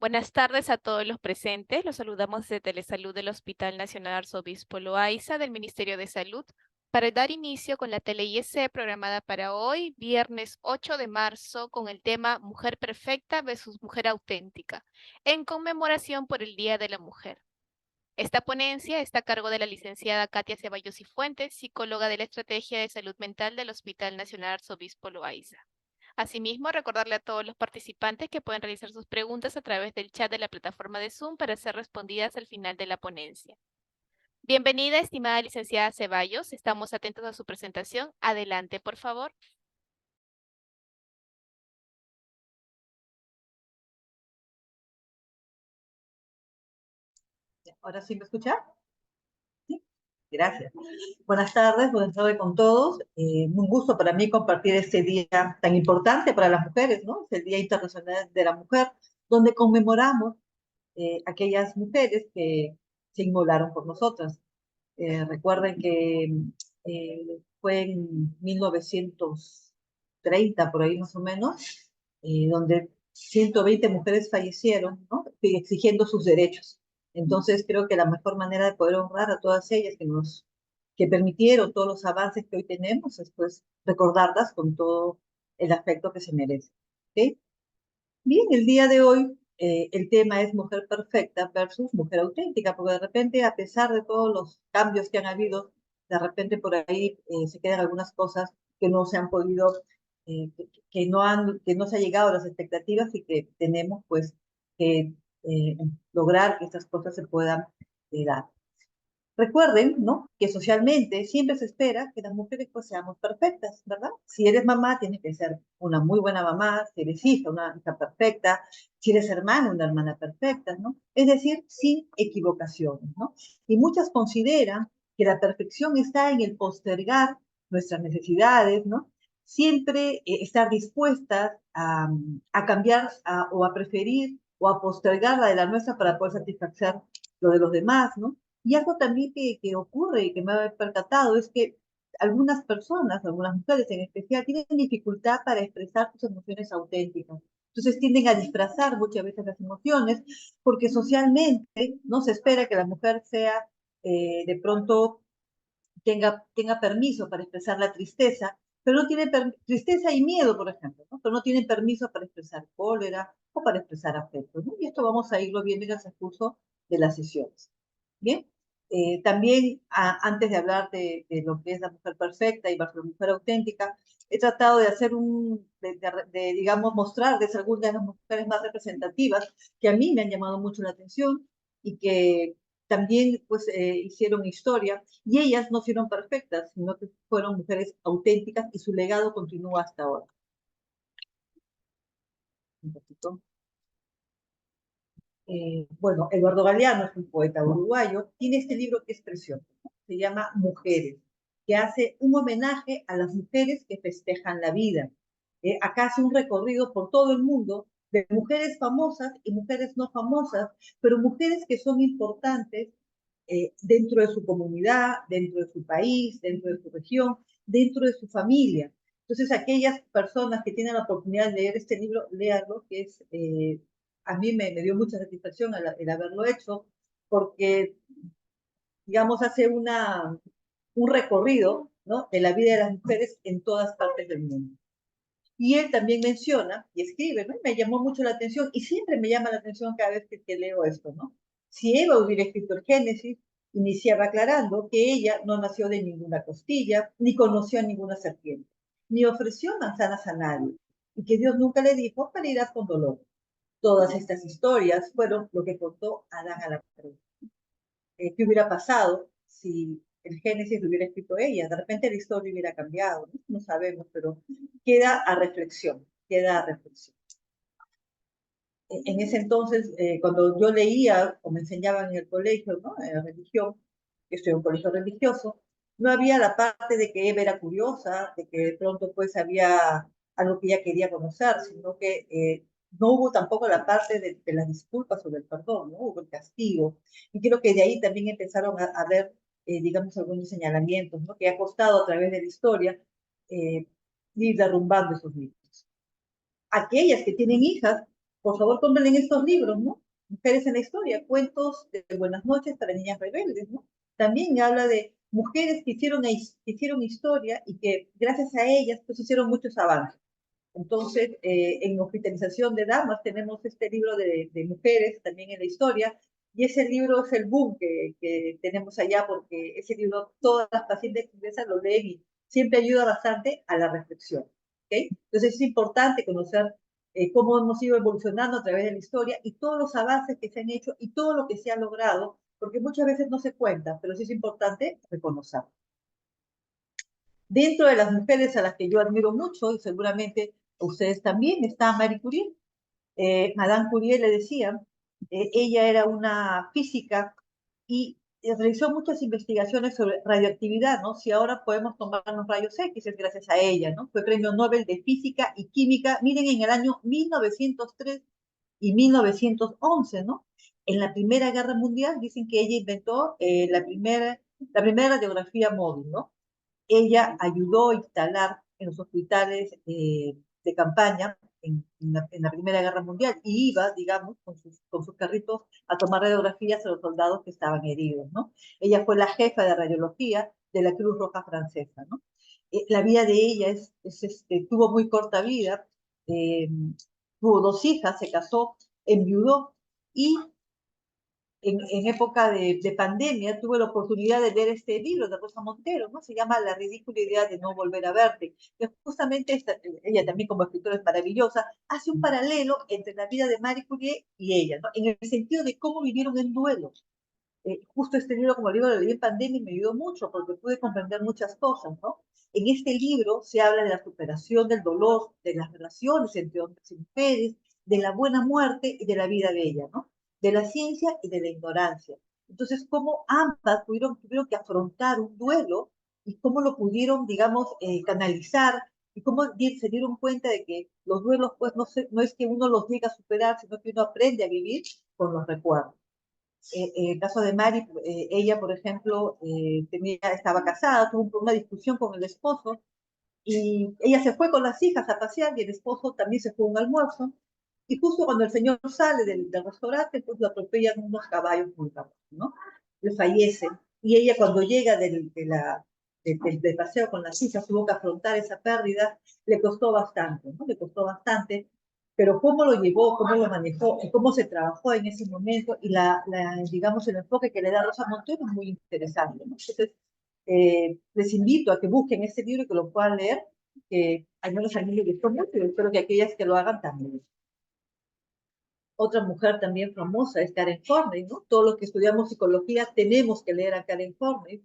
Buenas tardes a todos los presentes. Los saludamos desde Telesalud del Hospital Nacional Arzobispo Loaiza del Ministerio de Salud para dar inicio con la tele-IEC programada para hoy, viernes 8 de marzo, con el tema Mujer Perfecta versus Mujer Auténtica, en conmemoración por el Día de la Mujer. Esta ponencia está a cargo de la licenciada Katia Ceballos y Fuentes, psicóloga de la Estrategia de Salud Mental del Hospital Nacional Arzobispo Loaiza. Asimismo, recordarle a todos los participantes que pueden realizar sus preguntas a través del chat de la plataforma de Zoom para ser respondidas al final de la ponencia. Bienvenida, estimada licenciada Ceballos. Estamos atentos a su presentación. Adelante, por favor. ¿Ahora sí me escucha? Sí, gracias. Buenas tardes con todos. Un gusto para mí compartir este día tan importante para las mujeres, ¿no? Es el Día Internacional de la Mujer, donde conmemoramos aquellas mujeres que se inmolaron por nosotras. Recuerden que fue en 1930, por ahí más o menos, donde 120 mujeres fallecieron, ¿no? Exigiendo sus derechos. Entonces creo que la mejor manera de poder honrar a todas ellas que permitieron todos los avances que hoy tenemos es pues recordarlas con todo el afecto que se merece. ¿Okay? Bien, el día de hoy el tema es mujer perfecta versus mujer auténtica, porque de repente, a pesar de todos los cambios que han habido, de repente por ahí se quedan algunas cosas que no se han podido, que no se ha llegado a las expectativas y que tenemos pues que lograr que estas cosas se puedan dar. Recuerden, ¿no? Que socialmente siempre se espera que las mujeres pues seamos perfectas, ¿verdad? Si eres mamá, tienes que ser una muy buena mamá, si eres hija, una hija perfecta, si eres hermana, una hermana perfecta, ¿no? Es decir, sin equivocaciones, ¿no? Y muchas consideran que la perfección está en el postergar nuestras necesidades, ¿no? Siempre estar dispuestas a cambiar o a preferir o a postergar la de la nuestra para poder satisfacer lo de los demás, ¿no? Y algo también que ocurre y que me he percatado es que algunas personas, algunas mujeres en especial, tienen dificultad para expresar sus emociones auténticas. Entonces tienden a disfrazar muchas veces las emociones porque socialmente no se espera que la mujer sea de pronto tenga permiso para expresar la tristeza, pero no tiene tristeza y miedo, por ejemplo, ¿no? Pero no tienen permiso para expresar cólera o para expresar afecto, ¿no? Y esto vamos a irlo viendo en el transcurso de las sesiones. Bien, también antes de hablar de lo que es la mujer perfecta y la mujer auténtica, he tratado de hacer digamos, mostrarles algunas de las mujeres más representativas que a mí me han llamado mucho la atención y que también pues hicieron historia y ellas no fueron perfectas, sino que fueron mujeres auténticas y su legado continúa hasta ahora. Un poquito. Bueno, Eduardo Galeano es un poeta uruguayo, tiene este libro que es precioso, ¿no? Se llama Mujeres, que hace un homenaje a las mujeres que festejan la vida. Acá hace un recorrido por todo el mundo de mujeres famosas y mujeres no famosas, pero mujeres que son importantes dentro de su comunidad, dentro de su país, dentro de su región, dentro de su familia. Entonces, aquellas personas que tienen la oportunidad de leer este libro, léanlo, que es, a mí me dio mucha satisfacción el haberlo hecho, porque, digamos, hace un recorrido, ¿no?, de la vida de las mujeres en todas partes del mundo. Y él también menciona y escribe, ¿no? Me llamó mucho la atención y siempre me llama la atención cada vez que leo esto, ¿no? Si Eva hubiera escrito el Génesis, iniciaba aclarando que ella no nació de ninguna costilla, ni conoció a ninguna serpiente, ni ofreció manzanas a nadie, y que Dios nunca le dijo parirás con dolor. Todas estas historias fueron lo que contó Adán a la mujer. ¿Qué hubiera pasado si el Génesis lo hubiera escrito ella? De repente la historia hubiera cambiado, ¿no? No sabemos, pero queda a reflexión, queda a reflexión. En ese entonces, cuando yo leía o me enseñaban en el colegio, ¿no?, en la religión, yo estoy en un colegio religioso, no había la parte de que Eva era curiosa, de que de pronto pues había algo que ella quería conocer, sino que no hubo tampoco la parte de las disculpas o del perdón, no hubo el castigo. Y creo que de ahí también empezaron a ver, digamos, algunos señalamientos, ¿no?, que ha costado a través de la historia ir derrumbando esos mitos. Aquellas que tienen hijas por favor, compren estos libros, ¿no? Mujeres en la historia, cuentos de buenas noches para niñas rebeldes, ¿no? También habla de mujeres que hicieron historia y que gracias a ellas pues hicieron muchos avances. Entonces, en Hospitalización de Damas tenemos este libro de mujeres también en la historia, y ese libro es el boom que tenemos allá, porque ese libro todas las pacientes inglesas lo leen y siempre ayuda bastante a la reflexión. ¿Okay? Entonces es importante conocer cómo hemos ido evolucionando a través de la historia y todos los avances que se han hecho y todo lo que se ha logrado, porque muchas veces no se cuenta, pero sí es importante reconocer. Dentro de las mujeres a las que yo admiro mucho, y seguramente ustedes también, está Marie Curie. Madame Curie le decía, ella era una física y realizó muchas investigaciones sobre radioactividad, ¿no? Si ahora podemos tomar los rayos X es gracias a ella, ¿no? Fue premio Nobel de Física y Química, miren, en el año 1903 y 1911, ¿no? En la Primera Guerra Mundial dicen que ella inventó la primera radiografía móvil, ¿no? Ella ayudó a instalar en los hospitales de campaña en la Primera Guerra Mundial y iba, digamos, con sus carritos a tomar radiografías a los soldados que estaban heridos, ¿no? Ella fue la jefa de radiología de la Cruz Roja Francesa, ¿no? La vida de ella tuvo muy corta vida, eh, tuvo dos hijas, se casó, enviudó y en época de pandemia tuve la oportunidad de leer este libro de Rosa Montero, ¿no? Se llama La ridícula idea de no volver a verte. Que justamente ella también como escritora es maravillosa, hace un paralelo entre la vida de Marie Curie y ella, ¿no? En el sentido de cómo vivieron en duelo. Justo este libro, como libro, lo leí en pandemia y me ayudó mucho porque pude comprender muchas cosas, ¿no? En este libro se habla de la superación del dolor, de las relaciones entre hombres y mujeres, de la buena muerte y de la vida bella, ¿no? De la ciencia y de la ignorancia. Entonces, cómo ambas tuvieron que afrontar un duelo y cómo lo pudieron, digamos, canalizar y cómo se dieron cuenta de que los duelos, pues, no es que uno los llegue a superar, sino que uno aprende a vivir con los recuerdos. En el caso de Mari, ella, por ejemplo, estaba casada, tuvo una discusión con el esposo y ella se fue con las hijas a pasear y el esposo también se fue a un almuerzo. Y justo cuando el señor sale del restaurante, pues lo atropellan unos caballos muy rápidos, ¿no? Le fallece. Y ella cuando llega del paseo con las hijas, tuvo que afrontar esa pérdida, le costó bastante, ¿no? Le costó bastante, pero cómo lo llevó, cómo lo manejó y cómo se trabajó en ese momento y digamos, el enfoque que le da Rosa Montero es muy interesante, ¿no? Entonces, les invito a que busquen este libro y que lo puedan leer, que al menos a mí me gustó mucho y espero que aquellas que lo hagan también. Otra mujer también famosa es Karen Horney, ¿no? Todos los que estudiamos psicología tenemos que leer a Karen Horney,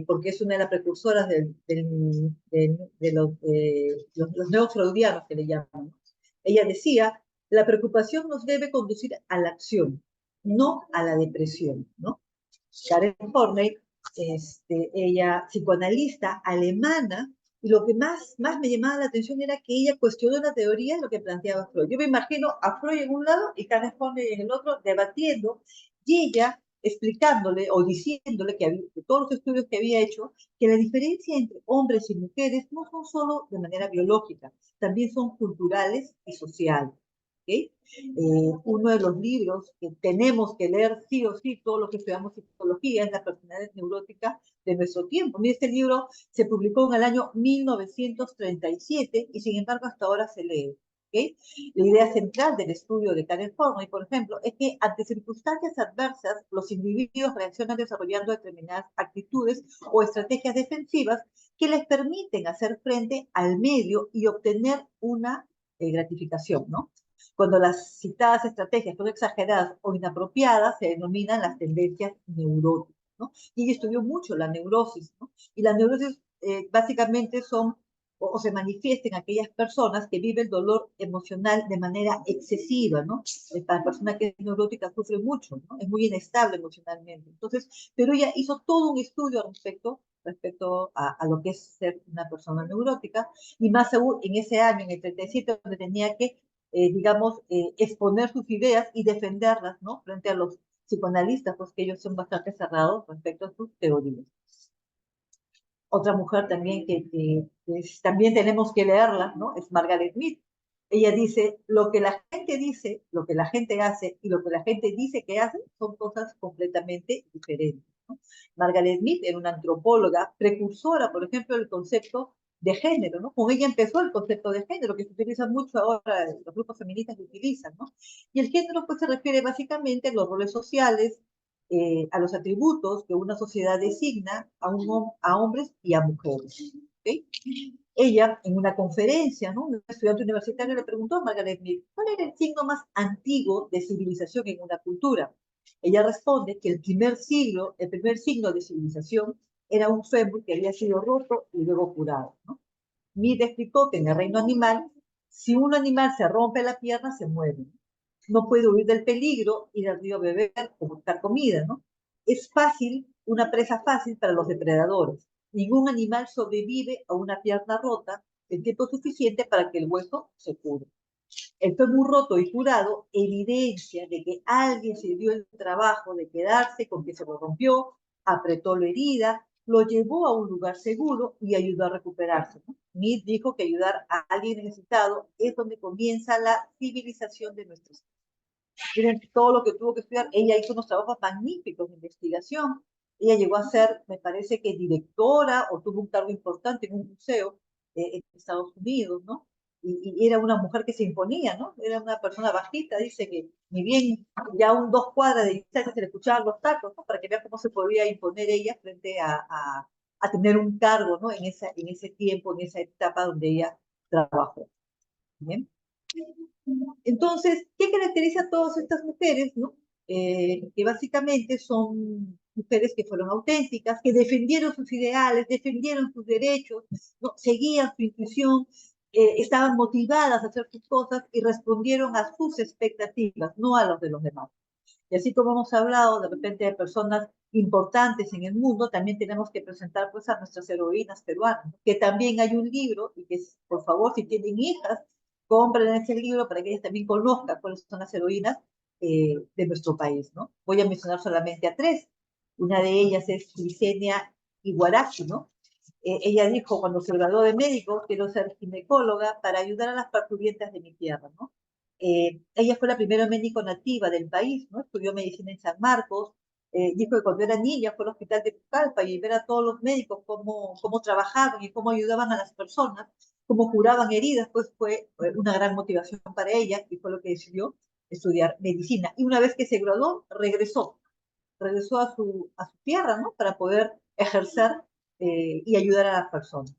porque es una de las precursoras de los neofreudianos que le llaman, ¿no? Ella decía, la preocupación nos debe conducir a la acción, no a la depresión, ¿no? Karen Horney, ella psicoanalista alemana, y lo que más me llamaba la atención era que ella cuestionó la teoría de lo que planteaba Freud. Yo me imagino a Freud en un lado y Karen Horney en el otro, debatiendo, y ella explicándole o diciéndole que todos los estudios que había hecho, que la diferencia entre hombres y mujeres no son solo de manera biológica, también son culturales y sociales. ¿Okay? Uno de los libros que tenemos que leer sí o sí, todos los que estudiamos psicología, es La personalidad neurótica de nuestro tiempo. Mira, este libro se publicó en el año 1937 y sin embargo hasta ahora se lee. ¿Okay? La idea central del estudio de Karen Horney, por ejemplo, es que ante circunstancias adversas, los individuos reaccionan desarrollando determinadas actitudes o estrategias defensivas que les permiten hacer frente al medio y obtener una gratificación, ¿no? Cuando las citadas estrategias son exageradas o inapropiadas, se denominan las tendencias neuróticas, ¿no? Y ella estudió mucho la neurosis, ¿no? Y las neurosis básicamente son o se manifiesta en aquellas personas que viven el dolor emocional de manera excesiva, ¿no? La persona que es neurótica sufre mucho, ¿no? Es muy inestable emocionalmente. Entonces, pero ella hizo todo un estudio respecto a lo que es ser una persona neurótica, y más aún en ese año, en el 37, donde tenía que digamos, exponer sus ideas y defenderlas, ¿no? Frente a los psicoanalistas, pues que ellos son bastante cerrados respecto a sus teorías. Otra mujer también que también tenemos que leerla, ¿no? Es Margaret Mead. Ella dice, lo que la gente dice, lo que la gente hace y lo que la gente dice que hace son cosas completamente diferentes, ¿no? Margaret Mead era una antropóloga precursora, por ejemplo, del concepto de género, ¿no? Con ella empezó el concepto de género, que se utiliza mucho ahora, los grupos feministas lo utilizan, ¿no? Y el género pues se refiere básicamente a los roles sociales, a los atributos que una sociedad designa a hombres y a mujeres. ¿Okay? Ella, en una conferencia, ¿no? Un estudiante universitario le preguntó a Margaret Mead, ¿cuál era el signo más antiguo de civilización en una cultura? Ella responde que el primer signo de civilización era un fémur que había sido roto y luego curado, ¿no? Mead explicó que en el reino animal, si un animal se rompe la pierna, se muere. No puede huir del peligro, ir al río a beber o buscar comida, ¿no? Es fácil, una presa fácil para los depredadores. Ningún animal sobrevive a una pierna rota el tiempo suficiente para que el hueso se cure. El fémur roto y curado evidencia de que alguien se dio el trabajo de quedarse con que se lo rompió, apretó la herida, lo llevó a un lugar seguro y ayudó a recuperarse, ¿no? Mead dijo que ayudar a alguien necesitado es donde comienza la civilización de nuestros. Miren todo lo que tuvo que estudiar. Ella hizo unos trabajos magníficos de investigación. Ella llegó a ser, me parece que directora o tuvo un cargo importante en un museo en Estados Unidos, ¿no? Y era una mujer que se imponía, ¿no? Era una persona bajita, dice que ni bien ya un 2 cuadras de distancia se le escuchaban los tacos, ¿no? Para que vean cómo se podía imponer ella frente a tener un cargo, ¿no? En ese tiempo, en esa etapa donde ella trabajó. ¿Bien? Entonces, ¿qué caracteriza a todas estas mujeres, no? Que básicamente son mujeres que fueron auténticas, que defendieron sus ideales, defendieron sus derechos, ¿no? Seguían su intuición, estaban motivadas a hacer sus cosas y respondieron a sus expectativas, no a los de los demás. Y así como hemos hablado de repente de personas importantes en el mundo, también tenemos que presentar pues a nuestras heroínas peruanas, ¿no? Que también hay un libro y que por favor si tienen hijas, compren ese libro para que ellas también conozcan cuáles son las heroínas de nuestro país, ¿no? Voy a mencionar solamente a tres. Una de ellas es Licenia Iguarachi, ¿no? Ella dijo cuando se graduó de médico, quiero ser ginecóloga para ayudar a las parturientas de mi tierra, ¿no? Ella fue la primera médico nativa del país, ¿no? Estudió medicina en San Marcos, dijo que cuando era niña fue al hospital de Pucallpa y ver a todos los médicos cómo trabajaban y cómo ayudaban a las personas, cómo curaban heridas, pues fue una gran motivación para ella y fue lo que decidió estudiar medicina. Y una vez que se graduó, regresó a su tierra, ¿no? Para poder ejercer y ayudar a las personas.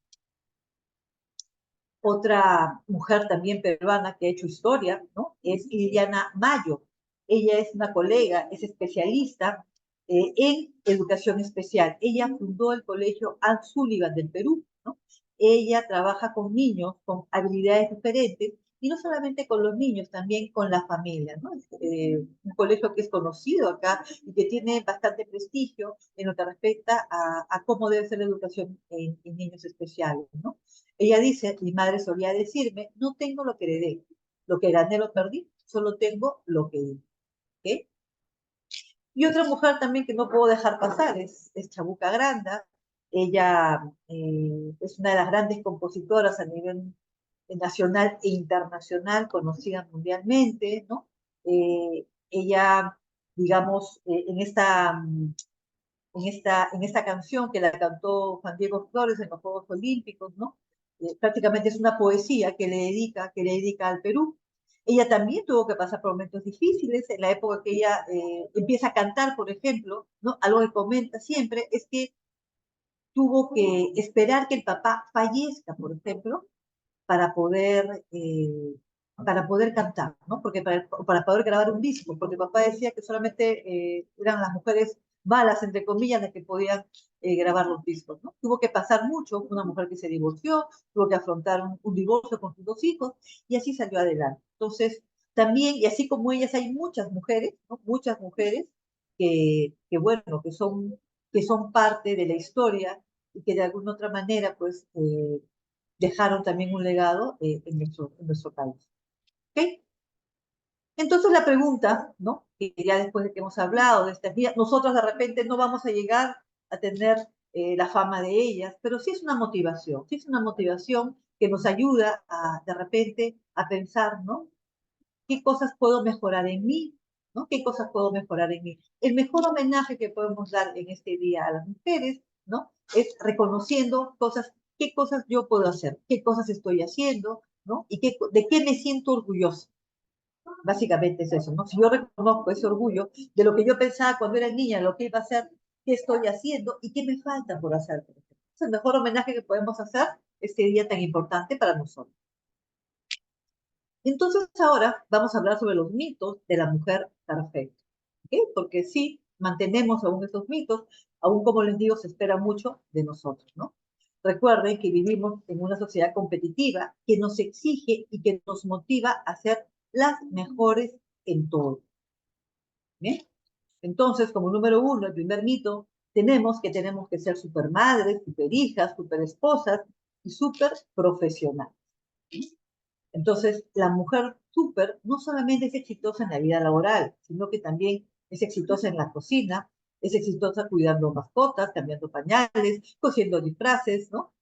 Otra mujer también peruana que ha hecho historia, ¿no? Es Liliana Mayo. Ella es una colega, es especialista en educación especial. Ella fundó el colegio Ann Sullivan del Perú, ¿no? Ella trabaja con niños con habilidades diferentes y no solamente con los niños, también con la familia, ¿no? Un colegio que es conocido acá y que tiene bastante prestigio en lo que respecta a cómo debe ser la educación en niños especiales, ¿no? Ella dice, mi madre solía decirme, no tengo lo que heredé, lo que gané lo perdí, solo tengo lo que di. ¿Okay? Y otra mujer también que no puedo dejar pasar es Chabuca Granda. Ella es una de las grandes compositoras a nivel nacional e internacional, conocida mundialmente, ¿no? Ella, digamos, en esta canción que la cantó Juan Diego Flores en los Juegos Olímpicos, ¿no? Prácticamente es una poesía que le dedica al Perú. Ella también tuvo que pasar por momentos difíciles en la época que ella empieza a cantar, por ejemplo, ¿no? Algo que comenta siempre es que tuvo que esperar que el papá fallezca, por ejemplo, para poder cantar, ¿no? Porque para poder grabar un disco, porque papá decía que solamente eran las mujeres malas, entre comillas, las que podían grabar los discos, ¿no? Tuvo que pasar mucho, una mujer que se divorció, tuvo que afrontar un divorcio con sus 2 hijos, y así salió adelante. Entonces, también, y así como ellas, hay muchas mujeres, ¿no? Muchas mujeres bueno, que son parte de la historia y que de alguna otra manera, pues, dejaron también un legado en nuestro país. ¿Okay? Entonces la pregunta, ¿no? Que ya después de que hemos hablado de estas vías, nosotros de repente no vamos a llegar a tener la fama de ellas, pero sí es una motivación que nos ayuda de repente a pensar, ¿no? ¿Qué cosas puedo mejorar en mí? ¿No? ¿Qué cosas puedo mejorar en mí? El mejor homenaje que podemos dar en este día a las mujeres, ¿no? Es reconociendo cosas, qué cosas yo puedo hacer, qué cosas estoy haciendo, ¿no? Y de qué me siento orgullosa. Básicamente es eso, ¿no? Si yo reconozco ese orgullo de lo que yo pensaba cuando era niña, lo que iba a hacer, qué estoy haciendo y qué me falta por hacer. Es el mejor homenaje que podemos hacer este día tan importante para nosotros. Entonces ahora vamos a hablar sobre los mitos de la mujer perfecta, ¿okay? Porque sí, mantenemos aún esos mitos, aún como les digo, se espera mucho de nosotros, ¿no? Recuerden que vivimos en una sociedad competitiva que nos exige y que nos motiva a ser las mejores en todo. ¿Bien? Entonces, como número uno, el primer mito, tenemos que ser super madres, super hijas, super esposas y super profesionales. Entonces, la mujer súper no solamente es exitosa en la vida laboral, sino que también es exitosa en la cocina, es exitosa cuidando mascotas, cambiando pañales, cosiendo disfraces, ¿no?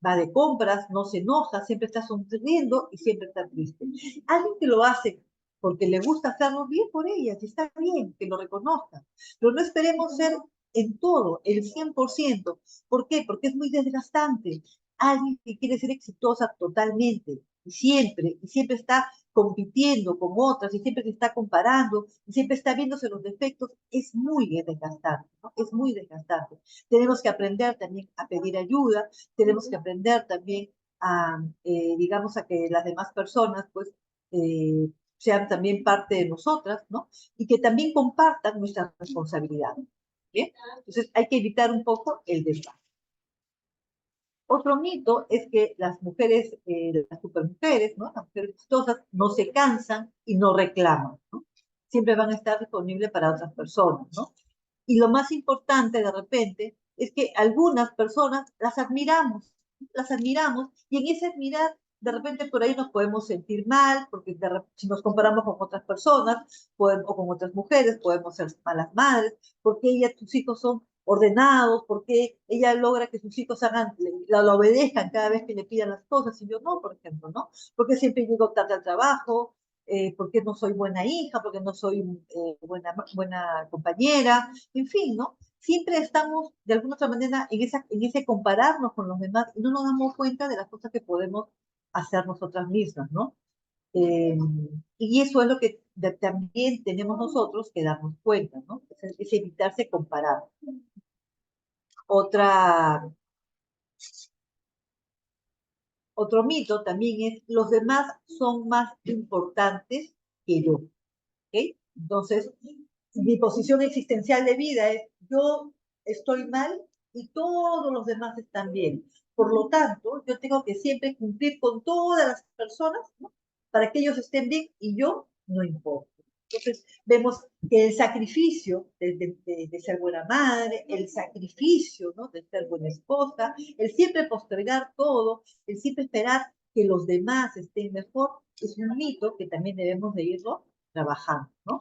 Va de compras, no se enoja, siempre está sonriendo y siempre está triste. Alguien que lo hace porque le gusta hacerlo bien por ella, si está bien, que lo reconozca. Pero no esperemos ser en todo, el 100%. ¿Por qué? Porque es muy desgastante. Alguien que quiere ser exitosa totalmente y siempre está compitiendo con otras y siempre se está comparando y siempre está viéndose los defectos, es muy desgastante, ¿no? Es muy desgastante. Tenemos que aprender también a pedir ayuda, tenemos que aprender también digamos, a que las demás personas, pues, sean también parte de nosotras, ¿no? Y que también compartan nuestras responsabilidades, ¿bien? Entonces, hay que evitar un poco el desgaste. Otro mito es que las mujeres, las supermujeres, ¿no? Las mujeres exitosas, no se cansan y no reclaman, ¿no? Siempre van a estar disponibles para otras personas, ¿no? Y lo más importante de repente es que algunas personas las admiramos, y en ese admirar, de repente por ahí nos podemos sentir mal, porque si nos comparamos con otras personas o con otras mujeres, podemos ser malas madres, porque tus hijos son ordenados, porque ella logra que sus hijos la obedezcan cada vez que le pidan las cosas, y yo no, por ejemplo, ¿no? Porque siempre llego tarde al trabajo, porque no soy buena hija, porque no soy buena compañera, en fin, ¿no? Siempre estamos de alguna otra manera en ese compararnos con los demás y no nos damos cuenta de las cosas que podemos hacer nosotras mismas, ¿no? Eh, y eso es lo que también tenemos nosotros que darnos cuenta, ¿no? Es evitarse comparar. Otra, Otro mito también es los demás son más importantes que yo, ¿ok? Entonces, mi posición existencial de vida es yo estoy mal y todos los demás están bien. Por lo tanto, yo tengo que siempre cumplir con todas las personas, ¿no? Para que ellos estén bien y yo no importo. Entonces, vemos que el sacrificio de ser buena madre, el sacrificio, ¿no? De ser buena esposa, el siempre postergar todo, el siempre esperar que los demás estén mejor, es un mito que también debemos de irlo trabajando, ¿no?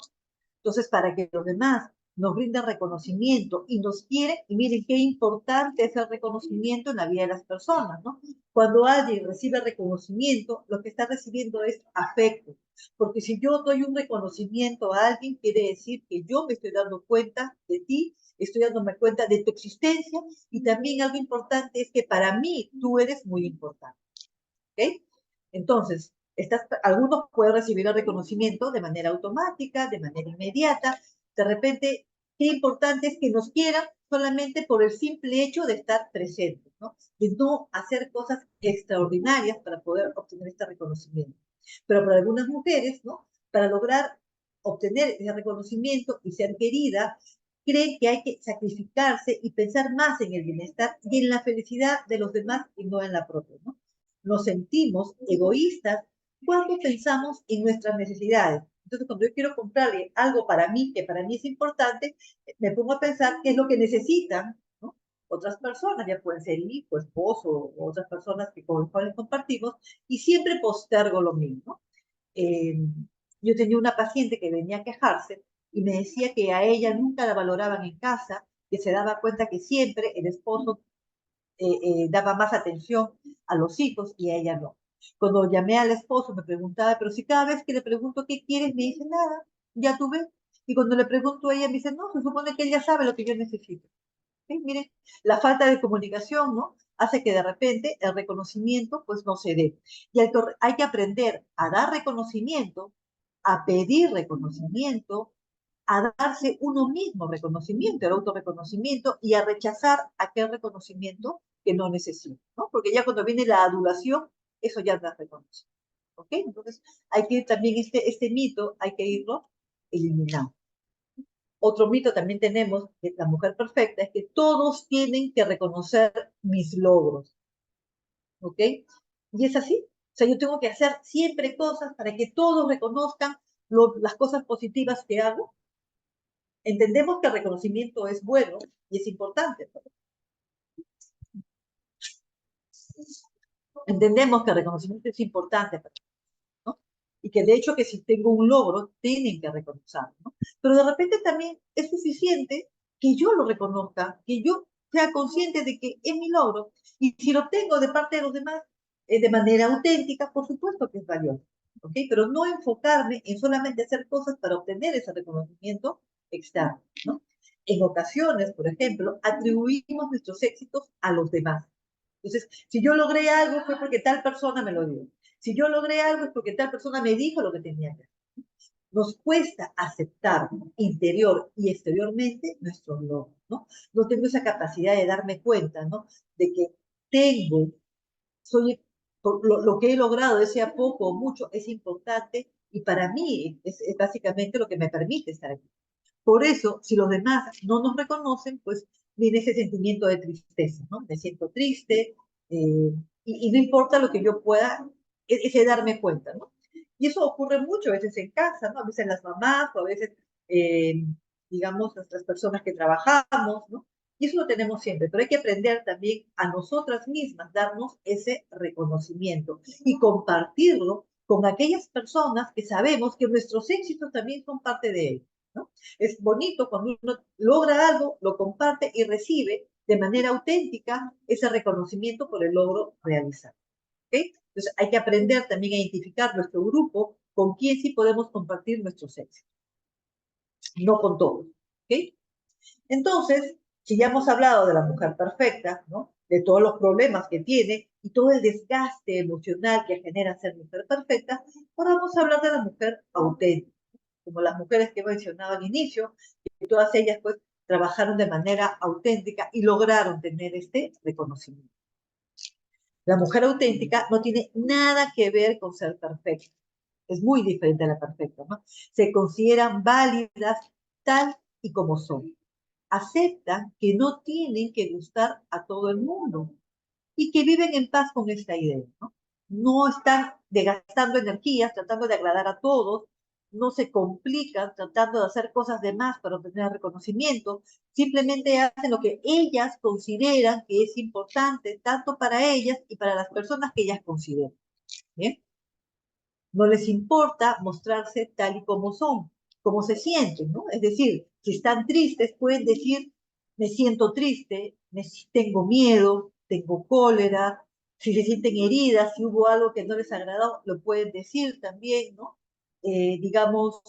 Entonces, para que los demás nos brinden reconocimiento y nos quieren, y miren qué importante es el reconocimiento en la vida de las personas, ¿no? Cuando alguien recibe reconocimiento, lo que está recibiendo es afecto. Porque si yo doy un reconocimiento a alguien, quiere decir que yo me estoy dando cuenta de ti, estoy dándome cuenta de tu existencia, y también algo importante es que para mí tú eres muy importante. ¿Ok? Entonces, algunos pueden recibir el reconocimiento de manera automática, de manera inmediata. De repente, qué importante es que nos quieran solamente por el simple hecho de estar presentes, ¿no? De no hacer cosas extraordinarias para poder obtener este reconocimiento. Pero para algunas mujeres, ¿no? Para lograr obtener ese reconocimiento y ser querida, creen que hay que sacrificarse y pensar más en el bienestar y en la felicidad de los demás y no en la propia, ¿no? Nos sentimos egoístas cuando pensamos en nuestras necesidades. Entonces, cuando yo quiero comprarle algo para mí, que para mí es importante, me pongo a pensar qué es lo que necesitan, ¿no? Otras personas, ya pueden ser hijo, esposo o otras personas con las cuales compartimos, y siempre postergo lo mismo. Eh, yo tenía una paciente que venía a quejarse y me decía que a ella nunca la valoraban en casa, que se daba cuenta que siempre el esposo daba más atención a los hijos y a ella no. Cuando llamé al esposo me preguntaba, pero si cada vez que le pregunto qué quieres, me dice nada, ya tú ves. Y cuando le pregunto a ella, me dice, no, se supone que ella sabe lo que yo necesito. ¿Sí? Miren, la falta de comunicación, ¿no? Hace que de repente el reconocimiento pues no se dé. Y hay que aprender a dar reconocimiento, a pedir reconocimiento, a darse uno mismo reconocimiento, el autorreconocimiento, y a rechazar aquel reconocimiento que no necesita, ¿no? Porque ya cuando viene la adulación, eso ya no es reconocimiento. ¿Ok? Entonces, hay que ir también, este mito, hay que irlo eliminando. Otro mito también tenemos de la mujer perfecta es que todos tienen que reconocer mis logros, ¿ok? Y es así. O sea, yo tengo que hacer siempre cosas para que todos reconozcan las cosas positivas que hago. Entendemos que el reconocimiento es bueno y es importante. Entendemos que el reconocimiento es importante, ¿no? Y que de hecho que si tengo un logro, tienen que reconocerlo, ¿no? Pero de repente también es suficiente que yo lo reconozca, que yo sea consciente de que es mi logro, y si lo obtengo de parte de los demás de manera auténtica, por supuesto que es valioso, ¿ok? Pero no enfocarme en solamente hacer cosas para obtener ese reconocimiento externo, ¿no? En ocasiones, por ejemplo, atribuimos nuestros éxitos a los demás. Entonces, si yo logré algo fue porque tal persona me lo dio. Si yo logré algo es porque tal persona me dijo lo que tenía que hacer. Nos cuesta aceptar interior y exteriormente nuestros logros, ¿no? No tengo esa capacidad de darme cuenta, ¿no? De que tengo, soy, lo que he logrado, sea poco o mucho, es importante y para mí es básicamente lo que me permite estar aquí. Por eso, si los demás no nos reconocen, pues viene ese sentimiento de tristeza, ¿no? Me siento triste y no importa lo que yo pueda, ese darme cuenta, ¿no? Y eso ocurre mucho a veces en casa, ¿no? A veces las mamás o a veces, eh, digamos, nuestras personas que trabajamos, ¿no? Y eso lo tenemos siempre, pero hay que aprender también a nosotras mismas, darnos ese reconocimiento y compartirlo con aquellas personas que sabemos que nuestros éxitos también son parte de él, ¿no? Es bonito cuando uno logra algo, lo comparte y recibe de manera auténtica ese reconocimiento por el logro realizado. ¿Okay? Entonces hay que aprender también a identificar nuestro grupo con quién sí podemos compartir nuestros éxitos, no con todos. ¿Okay? Entonces, si ya hemos hablado de la mujer perfecta, ¿no? De todos los problemas que tiene y todo el desgaste emocional que genera ser mujer perfecta, ahora vamos a hablar de la mujer auténtica, como las mujeres que he mencionado al inicio, que todas ellas pues trabajaron de manera auténtica y lograron tener este reconocimiento. La mujer auténtica no tiene nada que ver con ser perfecta. Es muy diferente a la perfecta, ¿no? Se consideran válidas tal y como son. Aceptan que no tienen que gustar a todo el mundo y que viven en paz con esta idea, ¿no? No están desgastando energías tratando de agradar a todos, no se complican tratando de hacer cosas de más para obtener reconocimiento, simplemente hacen lo que ellas consideran que es importante, tanto para ellas y para las personas que ellas consideran. ¿Bien? No les importa mostrarse tal y como son, como se sienten, ¿no? Es decir, si están tristes, pueden decir, me siento triste, tengo miedo, tengo cólera, si se sienten heridas, si hubo algo que no les agradó, lo pueden decir también, ¿no? Digamos,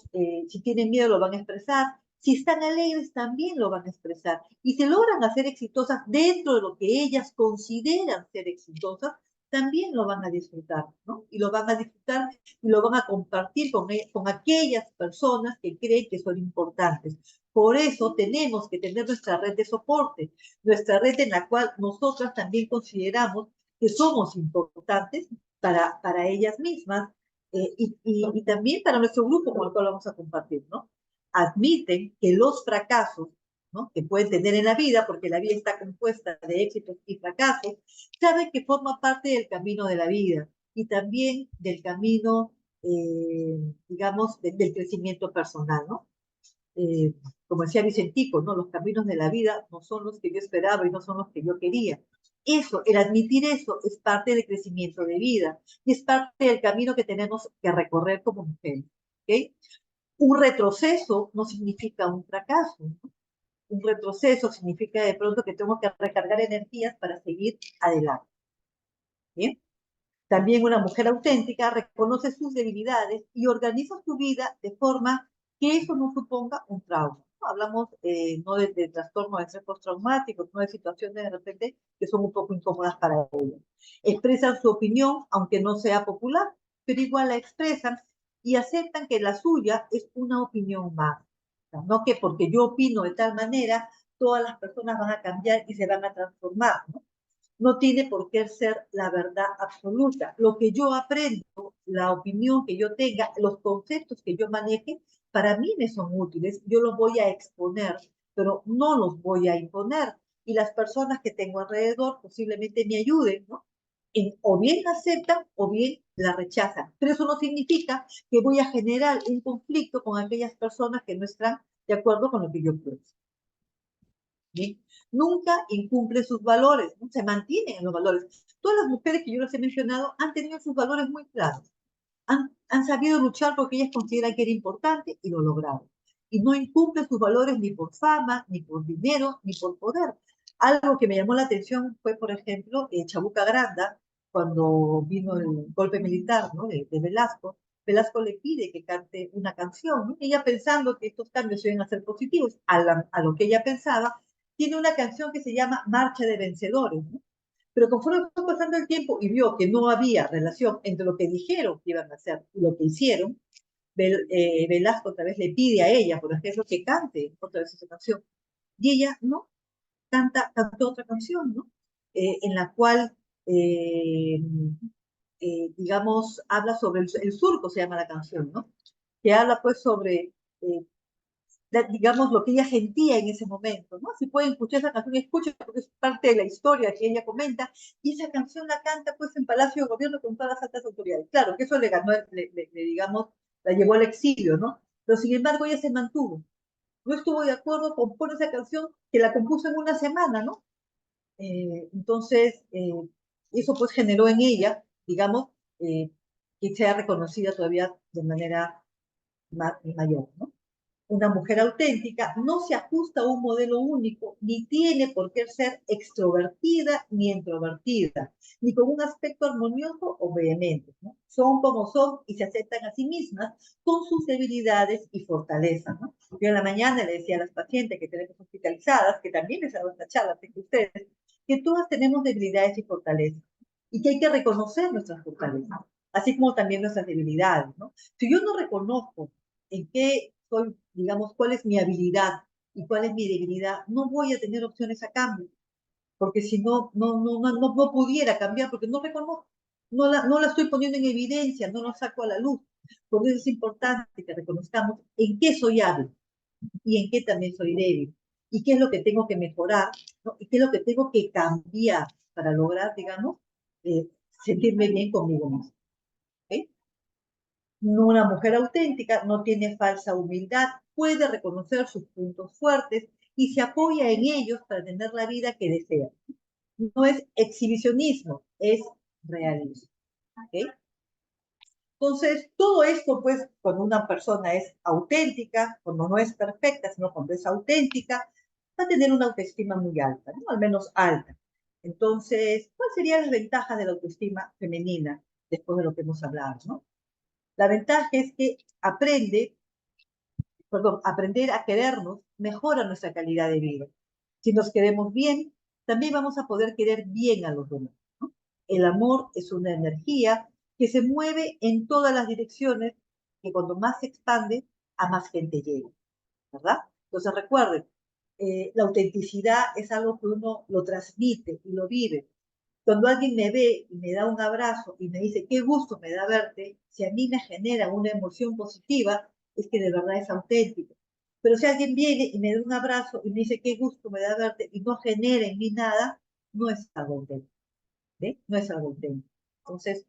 si tienen miedo, lo van a expresar. Si están alegres, también lo van a expresar. Y se logran hacer exitosas dentro de lo que ellas consideran ser exitosas, también lo van a disfrutar, ¿no? Y lo van a disfrutar y lo van a compartir con aquellas personas que creen que son importantes. Por eso tenemos que tener nuestra red de soporte, nuestra red en la cual nosotras también consideramos que somos importantes para ellas mismas y también para nuestro grupo con el cual vamos a compartir, ¿no? Admiten que los fracasos, ¿no? Que pueden tener en la vida, porque la vida está compuesta de éxitos y fracasos, saben que forma parte del camino de la vida y también del camino, digamos, del crecimiento personal, ¿no? Eh, como decía Vicentico, ¿no? Los caminos de la vida no son los que yo esperaba y no son los que yo quería. Eso, el admitir eso, es parte del crecimiento de vida y es parte del camino que tenemos que recorrer como mujeres. ¿Okay? Un retroceso no significa un fracaso, ¿no? un retroceso significa de pronto que tengo que recargar energías para seguir adelante. ¿Bien? También una mujer auténtica reconoce sus debilidades y organiza su vida de forma que eso no suponga un trauma. ¿No? Hablamos no de trastorno de estrés postraumático, no de situaciones de repente que son un poco incómodas para ella. Expresan su opinión, aunque no sea popular, pero igual la expresan y aceptan que la suya es una opinión más. O sea, no que porque yo opino de tal manera, todas las personas van a cambiar y se van a transformar, ¿no? No tiene por qué ser la verdad absoluta. Lo que yo aprendo, la opinión que yo tenga, los conceptos que yo maneje, para mí me son útiles. Yo los voy a exponer, pero no los voy a imponer. Y las personas que tengo alrededor posiblemente me ayuden, ¿no? O bien aceptan o bien la rechazan. Pero eso no significa que voy a generar un conflicto con aquellas personas que no están de acuerdo con lo que yo pienso. ¿Sí? Nunca incumple sus valores, ¿no? Se mantienen en los valores. Todas las mujeres que yo les he mencionado han tenido sus valores muy claros, han sabido luchar porque ellas consideran que era importante y lo lograron. Y no incumple sus valores ni por fama, ni por dinero, ni por poder. Algo que me llamó la atención fue, por ejemplo, Chabuca Granda, cuando vino el golpe militar, ¿no? de Velasco. Velasco le pide que cante una canción, ¿no? Ella pensando que estos cambios iban a ser positivos, a lo que ella pensaba, tiene una canción que se llama Marcha de Vencedores, ¿no? Pero conforme fue pasando el tiempo y vio que no había relación entre lo que dijeron que iban a hacer y lo que hicieron, Velasco otra vez le pide a ella, por ejemplo, que cante otra vez esa canción. Y ella no, cantó otra canción, ¿no? En la cual, digamos, habla sobre el surco, se llama la canción, ¿no? Que habla pues sobre digamos, lo que ella sentía en ese momento, ¿no? Si pueden escuchar esa canción, escuchen porque es parte de la historia que ella comenta, y esa canción la canta pues en Palacio de Gobierno con todas las altas autoridades. Claro, que eso le ganó, digamos, la llevó al exilio, ¿no? Pero sin embargo ella se mantuvo. No estuvo de acuerdo con poner esa canción que la compuso en una semana, ¿no? Entonces, eso pues generó en ella, digamos, que sea reconocida todavía de manera mayor, ¿no? Una mujer auténtica no se ajusta a un modelo único, ni tiene por qué ser extrovertida ni introvertida, ni con un aspecto armonioso o vehemente, ¿no? Son como son y se aceptan a sí mismas con sus debilidades y fortalezas, ¿no? Yo en la mañana le decía a las pacientes que tenemos hospitalizadas, que también les hago esta charla que ustedes, que todas tenemos debilidades y fortalezas y que hay que reconocer nuestras fortalezas, así como también nuestras debilidades, ¿no? Si yo no reconozco en qué soy, digamos, cuál es mi habilidad y cuál es mi debilidad, no voy a tener opciones a cambio, porque si no, no pudiera cambiar, porque no reconozco, no la estoy poniendo en evidencia, no la saco a la luz. Por eso es importante que reconozcamos en qué soy hábil y en qué también soy débil, y qué es lo que tengo que mejorar, ¿no? Y qué es lo que tengo que cambiar para lograr, digamos, sentirme bien conmigo mismo. ¿Okay? Una mujer auténtica no tiene falsa humildad, puede reconocer sus puntos fuertes y se apoya en ellos para tener la vida que desea. No es exhibicionismo, es realismo. ¿Okay? Entonces, todo esto, pues, cuando una persona es auténtica, cuando no es perfecta, sino cuando es auténtica, va a tener una autoestima muy alta, ¿no? Al menos alta. Entonces, ¿cuáles serían las ventajas de la autoestima femenina después de lo que hemos hablado, ¿no? La ventaja es que aprender a querernos mejora nuestra calidad de vida. Si nos queremos bien, también vamos a poder querer bien a los demás, ¿no? El amor es una energía que se mueve en todas las direcciones, que cuando más se expande, a más gente llega, ¿verdad? Entonces recuerden, la autenticidad es algo que uno lo transmite y lo vive. Cuando alguien me ve y me da un abrazo y me dice, qué gusto me da verte, si a mí me genera una emoción positiva, es que de verdad es auténtico. Pero si alguien viene y me da un abrazo y me dice, qué gusto me da verte, y no genera en mí nada, no es algo auténtico. ¿Sí? No es algo auténtico. Entonces,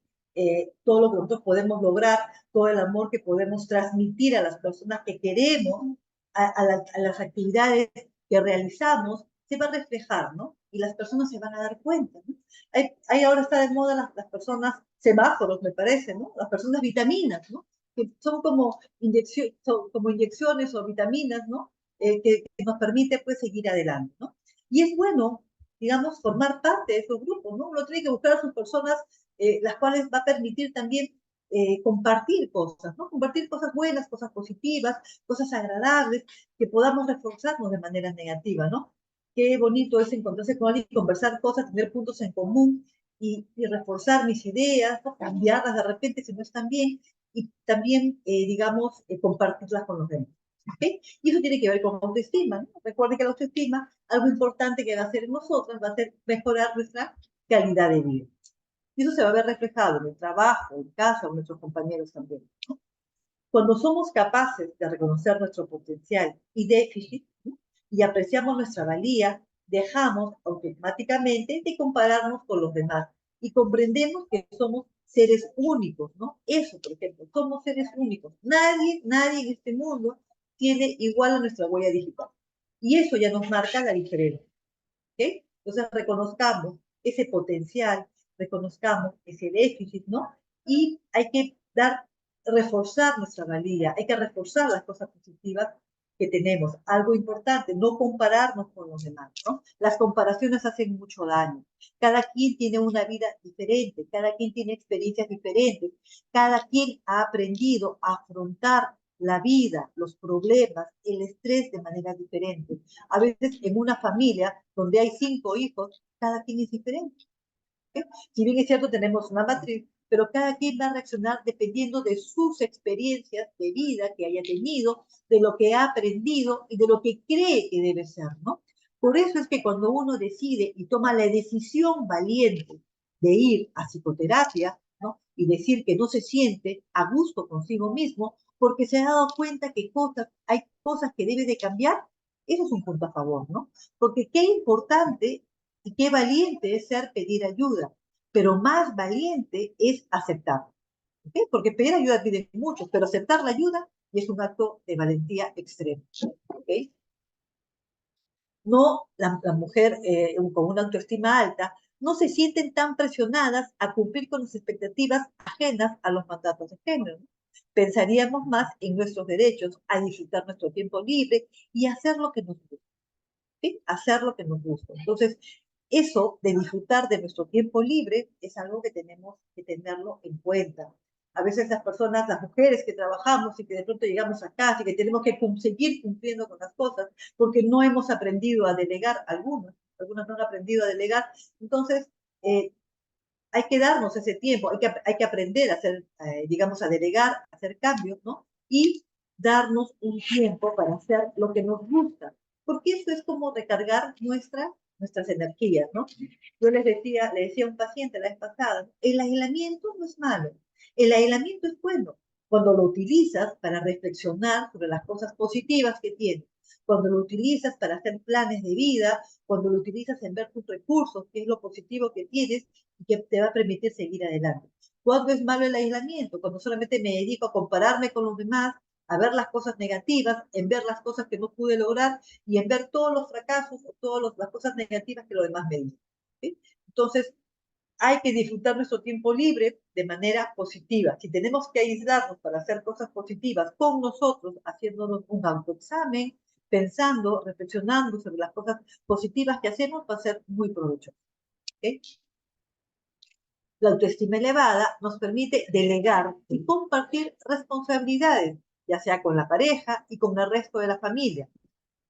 todo lo que nosotros podemos lograr, todo el amor que podemos transmitir a las personas que queremos, a las actividades que realizamos, se va a reflejar, ¿no? Y las personas se van a dar cuenta, ¿no? Ahora está de moda las personas semáforos, me parece, ¿no? Las personas vitaminas, ¿no? Que son como, son como inyecciones o vitaminas, ¿no? que nos permite pues seguir adelante, ¿no? Y es bueno, digamos, formar parte de esos grupos, ¿no? Uno tiene que buscar a sus personas, las cuales va a permitir también compartir cosas, ¿no? Compartir cosas buenas, cosas positivas, cosas agradables, que podamos reforzarnos de manera negativa, ¿no? Qué bonito es encontrarse con alguien, conversar cosas, tener puntos en común y reforzar mis ideas, ¿no? Cambiarlas de repente si no están bien y también, digamos, compartirlas con los demás. ¿Okay? Y eso tiene que ver con autoestima, ¿no? Recuerden que la autoestima, algo importante que va a hacer en nosotras, va a ser mejorar nuestra calidad de vida. Y eso se va a ver reflejado en el trabajo, en casa, en nuestros compañeros también. Cuando somos capaces de reconocer nuestro potencial y déficit, ¿no? Y apreciamos nuestra valía, dejamos automáticamente de compararnos con los demás y comprendemos que somos seres únicos, ¿no? Eso, por ejemplo, somos seres únicos. Nadie en este mundo tiene igual a nuestra huella digital. Y eso ya nos marca la diferencia. ¿Okay? Entonces reconozcamos ese potencial, reconozcamos ese déficit, ¿no? Y hay que reforzar nuestra valía, hay que reforzar las cosas positivas que tenemos. Algo importante, no compararnos con los demás, ¿no? Las comparaciones hacen mucho daño. Cada quien tiene una vida diferente, cada quien tiene experiencias diferentes, cada quien ha aprendido a afrontar la vida, los problemas, el estrés de manera diferente. A veces en una familia donde hay 5 hijos, cada quien es diferente. ¿Okay? Si bien es cierto, tenemos una matriz, pero cada quien va a reaccionar dependiendo de sus experiencias de vida que haya tenido, de lo que ha aprendido y de lo que cree que debe ser, ¿no? Por eso es que cuando uno decide y toma la decisión valiente de ir a psicoterapia, ¿no? Y decir que no se siente a gusto consigo mismo, porque se ha dado cuenta que hay cosas que debe de cambiar, eso es un punto a favor, ¿no? Porque qué importante y qué valiente es ser pedir ayuda, pero más valiente es aceptar. ¿Okay? Porque pedir ayuda pide mucho, pero aceptar la ayuda es un acto de valentía extremo. ¿Okay? No, la mujer con una autoestima alta no se sienten tan presionadas a cumplir con las expectativas ajenas a los mandatos de género. Pensaríamos más en nuestros derechos, a disfrutar nuestro tiempo libre y hacer lo que nos gusta. ¿Sí? Hacer lo que nos gusta. Entonces, eso de disfrutar de nuestro tiempo libre es algo que tenemos que tenerlo en cuenta. A veces las personas, las mujeres que trabajamos y que de pronto llegamos a casa y que tenemos que seguir cumpliendo con las cosas porque no hemos aprendido a delegar, algunas no han aprendido a delegar, entonces hay que darnos ese tiempo, hay que aprender a hacer, digamos, a delegar, a hacer cambios, ¿no? Y darnos un tiempo para hacer lo que nos gusta, porque eso es como recargar nuestras energías, ¿no? Yo le decía a un paciente la vez pasada, el aislamiento no es malo, el aislamiento es bueno cuando lo utilizas para reflexionar sobre las cosas positivas que tienes, cuando lo utilizas para hacer planes de vida, cuando lo utilizas en ver tus recursos, qué es lo positivo que tienes y que te va a permitir seguir adelante. ¿Cuándo es malo el aislamiento? Cuando solamente me dedico a compararme con los demás, a ver las cosas negativas, en ver las cosas que no pude lograr y en ver todos los fracasos o todas las cosas negativas que los demás me dicen. ¿Sí? Entonces, hay que disfrutar nuestro tiempo libre de manera positiva. Si tenemos que aislarnos para hacer cosas positivas con nosotros, haciéndonos un autoexamen, pensando, reflexionando sobre las cosas positivas que hacemos, va a ser muy provechoso. ¿Okay? La autoestima elevada nos permite delegar y compartir responsabilidades, ya sea con la pareja y con el resto de la familia.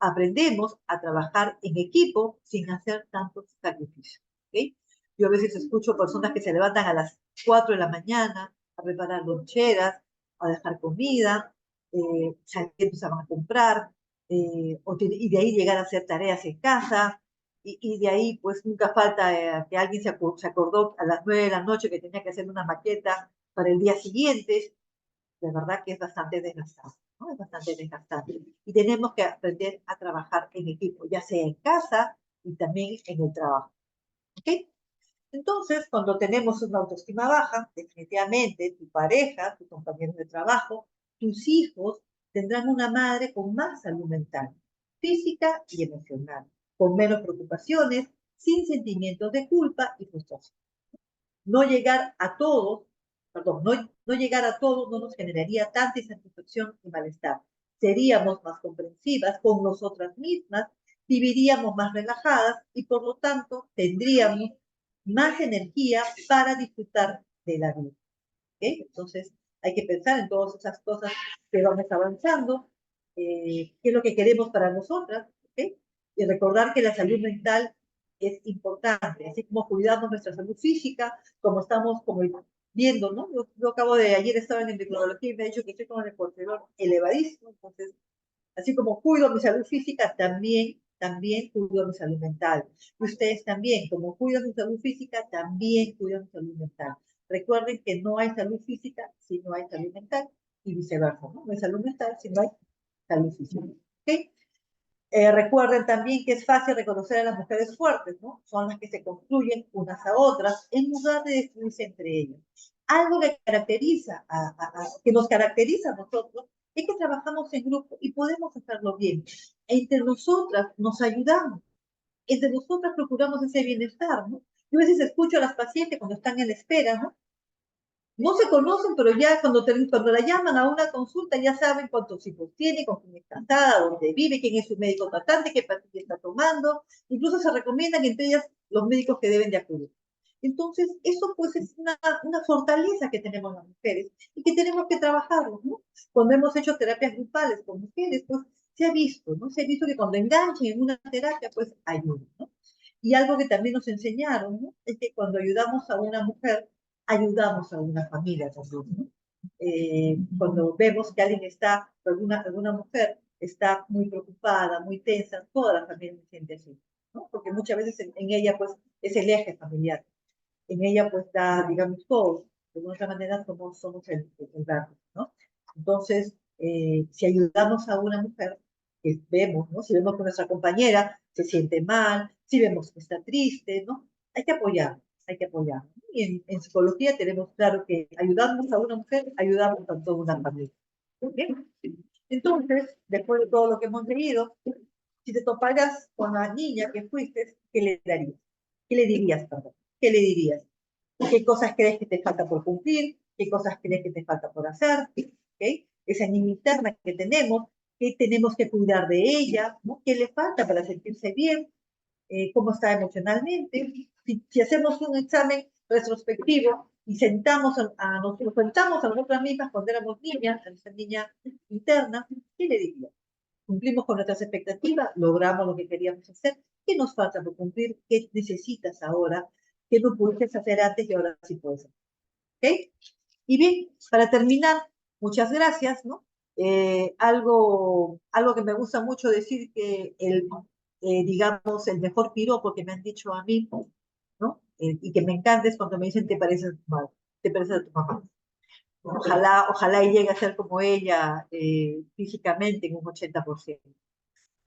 Aprendemos a trabajar en equipo sin hacer tantos sacrificios. ¿Okay? Yo a veces escucho personas que se levantan a las 4 de la mañana a preparar loncheras, a dejar comida, saliendo se van a comprar, y de ahí llegar a hacer tareas en casa, y de ahí pues nunca falta que alguien se acordó a las 9 de la noche que tenía que hacer una maqueta para el día siguiente. De verdad que es bastante desgastante, ¿no? Es bastante desgastante. Y tenemos que aprender a trabajar en equipo, ya sea en casa y también en el trabajo. ¿Ok? Entonces, cuando tenemos una autoestima baja, definitivamente tu pareja, tus compañeros de trabajo, tus hijos tendrán una madre con más salud mental, física y emocional, con menos preocupaciones, sin sentimientos de culpa y frustración. No llegar a todos, perdón, no llegar a todos no nos generaría tanta insatisfacción y malestar. seríamos más comprensivas con nosotras mismas, viviríamos más relajadas y por lo tanto tendríamos más energía para disfrutar de la vida. ¿Okay? Entonces hay que pensar en todas esas cosas que vamos avanzando, qué es lo que queremos para nosotras, ¿okay? Y recordar que la salud mental es importante, así como cuidamos nuestra salud física, como estamos como viendo, ¿no? Yo acabo de, ayer estaba en endocrinología y me ha dicho que estoy con el cortisol elevadísimo, entonces así como cuido mi salud física, también cuido mi salud mental. Y ustedes también, como cuidan mi salud física, también cuidan mi salud mental. Recuerden que no hay salud física si no hay salud mental y viceversa, ¿no? No hay salud mental si no hay salud física. ¿Okay? Recuerden también que es fácil reconocer a las mujeres fuertes, ¿no? Son las que se construyen unas a otras en lugar de destruirse entre ellas. Algo que caracteriza que nos caracteriza a nosotros es que trabajamos en grupo y podemos hacerlo bien. Entre nosotras nos ayudamos, entre nosotras procuramos ese bienestar, ¿no? Yo a veces escucho a las pacientes cuando están en la espera, ¿no? No se conocen, pero ya cuando la llaman a una consulta ya saben cuántos hijos tiene, con quién está casada, dónde vive, quién es su médico tratante, qué pastilla está tomando. Incluso se recomiendan entre ellas los médicos que deben de acudir. Entonces, eso pues es una fortaleza que tenemos las mujeres y que tenemos que trabajarlo, ¿no? Cuando hemos hecho terapias grupales con mujeres, pues se ha visto, ¿no? Se ha visto que cuando enganchan en una terapia, pues ayuda, ¿no? Y algo que también nos enseñaron, ¿no? Es que cuando ayudamos a una mujer, ayudamos a una familia también, ¿no? Cuando vemos que alguien está, alguna mujer está muy preocupada, muy tensa, toda la familia se siente así, ¿no? Porque muchas veces en ella, pues, es el eje familiar. En ella, pues, está, digamos, todo. De otra manera, somos el barco, ¿no? Entonces, si ayudamos a una mujer, que vemos, ¿no? Si vemos que nuestra compañera se siente mal, si vemos que está triste, ¿no? Hay que apoyar, hay que apoyar. Y en psicología tenemos claro que ayudamos a una mujer, ayudamos a toda una familia. ¿Bien? Entonces, después de todo lo que hemos leído, si te toparas con la niña que fuiste, ¿qué le darías? ¿Qué le dirías, perdón? ¿Qué le dirías? ¿Qué cosas crees que te falta por cumplir? ¿Qué cosas crees que te falta por hacer? ¿Okay? Esa niña interna que tenemos, ¿qué tenemos que cuidar de ella? ¿No? ¿Qué le falta para sentirse bien? ¿Cómo está emocionalmente? Si hacemos un examen retrospectivo y nos sentamos a nosotras mismas cuando éramos niñas, a esa niña interna, ¿qué le diría? Cumplimos con nuestras expectativas, logramos lo que queríamos hacer, ¿qué nos falta por cumplir? ¿Qué necesitas ahora? ¿Qué no pudiste hacer antes y ahora sí puedes? ¿Ok? Y bien, para terminar, muchas gracias, ¿no? Algo que me gusta mucho decir que digamos, el mejor piropo que me han dicho a mí, ¿no? Y que me encanta es cuando me dicen te pareces a tu madre, te pareces a tu mamá. Ojalá y llegue a ser como ella físicamente en un 80%.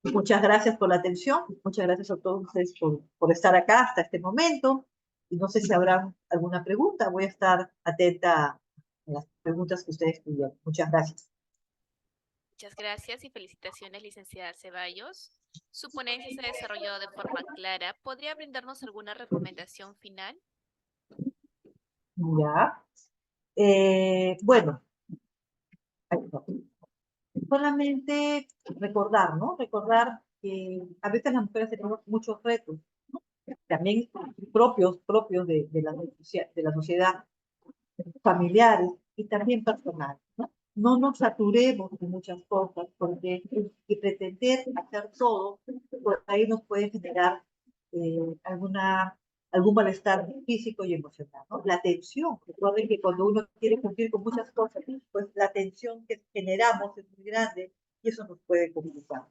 Muchas gracias por la atención, muchas gracias a todos ustedes por estar acá hasta este momento. Y no sé si habrá alguna pregunta, voy a estar atenta a las preguntas que ustedes tuvieron. Muchas gracias. Muchas gracias y felicitaciones, licenciada Ceballos. Su ponencia se ha desarrollado de forma clara. ¿Podría brindarnos alguna recomendación final? Ya. Bueno, solamente recordar, ¿no? Recordar que a veces las mujeres tenemos muchos retos, ¿no? También propios de la sociedad, familiares y también personales, ¿no? No nos saturemos de muchas cosas, porque y pretender hacer todo, pues ahí nos puede generar eh, alguna, algún malestar físico y emocional, ¿no? La tensión, recuerden que cuando uno quiere cumplir con muchas cosas, pues la tensión que generamos es muy grande y eso nos puede complicar.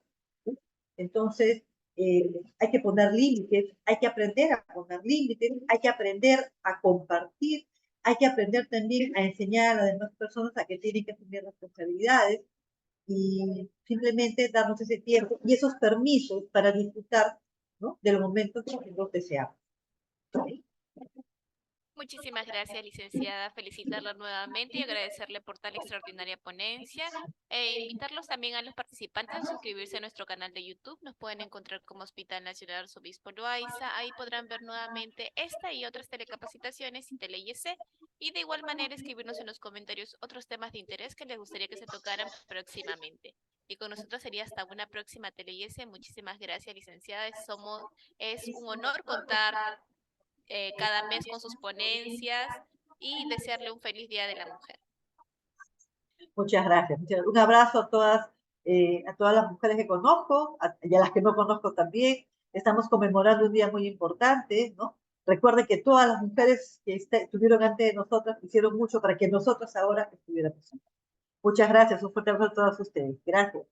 Entonces, hay que poner límites, hay que aprender a poner límites, hay que aprender a compartir, hay que aprender también a enseñar a las demás personas a que tienen que asumir responsabilidades y simplemente darnos ese tiempo y esos permisos para disfrutar, ¿no? De los momentos que nos deseamos. ¿Sí? Muchísimas gracias, licenciada. Felicitarla nuevamente y agradecerle por tal extraordinaria ponencia. E invitarlos también a los participantes a suscribirse a nuestro canal de YouTube. Nos pueden encontrar como Hospital Nacional Arzobispo Loaiza. Ahí podrán ver nuevamente esta y otras telecapacitaciones y tele-IEC. Y de igual manera escribirnos en los comentarios otros temas de interés que les gustaría que se tocaran próximamente. Y con nosotros sería hasta una próxima Tele-IS. Muchísimas gracias, licenciada. Es un honor contar cada mes con sus ponencias y desearle un feliz Día de la Mujer. Muchas gracias. Un abrazo a todas las mujeres que conozco y a las que no conozco también. Estamos conmemorando un día muy importante, ¿no? Recuerde que todas las mujeres que estuvieron antes de nosotras hicieron mucho para que nosotros ahora estuviéramos. Muchas gracias. Un fuerte abrazo a todas ustedes. Gracias.